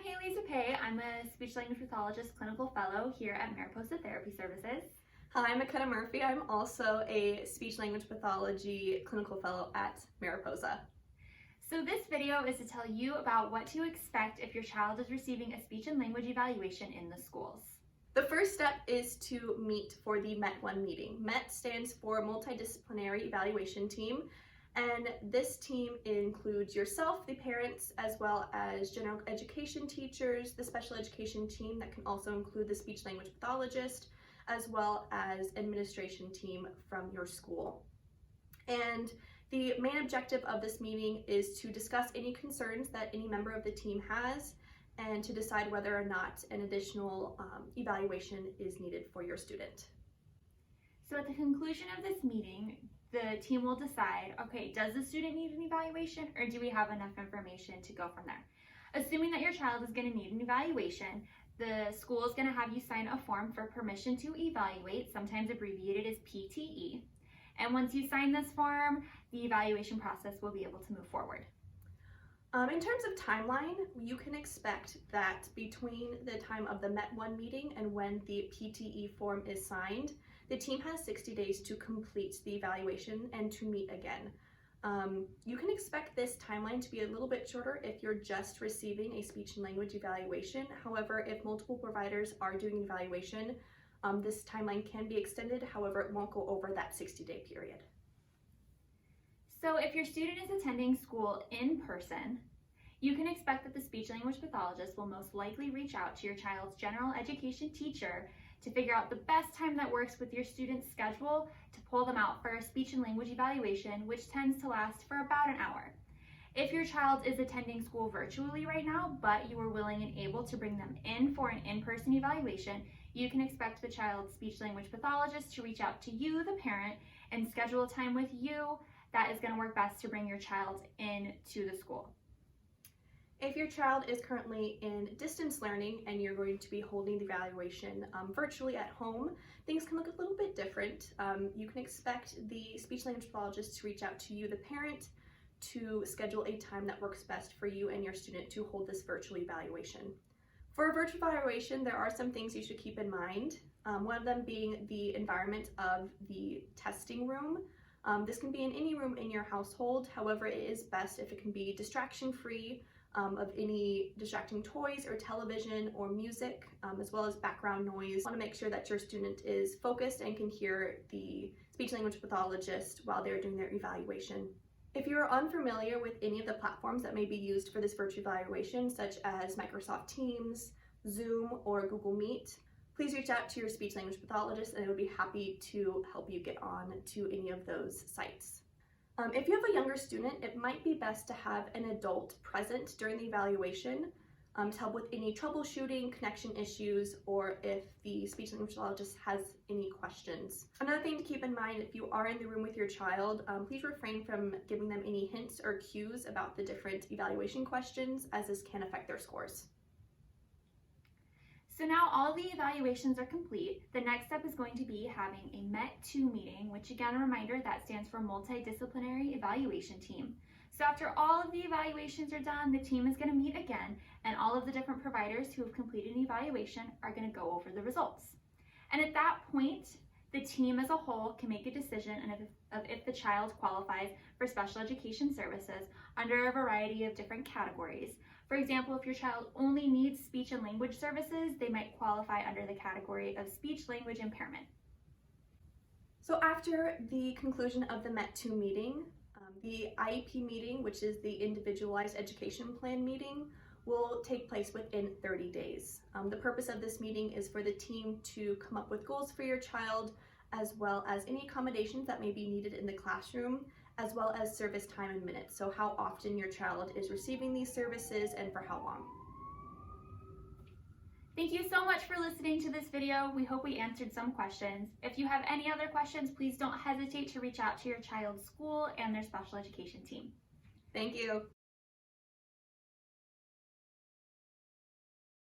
Haley Zapay. I'm a speech language pathologist clinical fellow here at Mariposa Therapy Services. Hi, I'm McKenna Murphy. I'm also a speech language pathology clinical fellow at Mariposa. So this video is to tell you about what to expect if your child is receiving a speech and language evaluation in the schools. The first step is to meet for the MET1 meeting. MET stands for Multidisciplinary Evaluation Team, and this team includes yourself, the parents, as well as general education teachers, the special education team that can also include the speech language pathologist, as well as administration team from your school. And the main objective of this meeting is to discuss any concerns that any member of the team has and to decide whether or not an additional evaluation is needed for your student. So at the conclusion of this meeting, the team will decide, okay, does the student need an evaluation or do we have enough information to go from there? Assuming that your child is going to need an evaluation, the school is going to have you sign a form for permission to evaluate, sometimes abbreviated as PTE. And once you sign this form, the evaluation process will be able to move forward. In terms of timeline, you can expect that between the time of the MET1 meeting and when the PTE form is signed, the team has 60 days to complete the evaluation and to meet again. You can expect this timeline to be a little bit shorter if you're just receiving a speech and language evaluation. However, if multiple providers are doing evaluation, this timeline can be extended. However, it won't go over that 60-day period. So if your student is attending school in person, you can expect that the speech language pathologist will most likely reach out to your child's general education teacher to figure out the best time that works with your student's schedule to pull them out for a speech and language evaluation, which tends to last for about an hour. If your child is attending school virtually right now, but you are willing and able to bring them in for an in-person evaluation, you can expect the child's speech language pathologist to reach out to you, the parent, and schedule a time with you that is going to work best to bring your child into the school. If your child is currently in distance learning and you're going to be holding the evaluation virtually at home, things can look a little bit different. You can expect the speech language pathologist to reach out to you, the parent, to schedule a time that works best for you and your student to hold this virtual evaluation. For a virtual evaluation, there are some things you should keep in mind. One of them being the environment of the testing room. This can be in any room in your household. However, it is best if it can be distraction-free of any distracting toys or television or music, as well as background noise. You want to make sure that your student is focused and can hear the speech language pathologist while they're doing their evaluation. If you are unfamiliar with any of the platforms that may be used for this virtual evaluation, such as Microsoft Teams, Zoom, or Google Meet, please reach out to your speech language pathologist and they would be happy to help you get on to any of those sites. If you have a younger student, it might be best to have an adult present during the evaluation to help with any troubleshooting, connection issues, or if the speech language pathologist has any questions. Another thing to keep in mind, if you are in the room with your child, please refrain from giving them any hints or cues about the different evaluation questions, as this can affect their scores. So now all the evaluations are complete. The next step is going to be having a MET2 meeting, which again, a reminder, that stands for Multidisciplinary Evaluation Team. So after all of the evaluations are done, the team is going to meet again, and all of the different providers who have completed an evaluation are going to go over the results. And at that point, the team as a whole can make a decision of if the child qualifies for special education services under a variety of different categories. For example, if your child only needs speech and language services, they might qualify under the category of speech language impairment. So after the conclusion of the MET2 meeting, the IEP meeting, which is the Individualized Education Plan meeting, will take place within 30 days. The purpose of this meeting is for the team to come up with goals for your child, as well as any accommodations that may be needed in the classroom, as well as service time in minutes, so how often your child is receiving these services and for how long. Thank you so much for listening to this video. We hope we answered some questions. If you have any other questions, please don't hesitate to reach out to your child's school and their special education team. Thank you.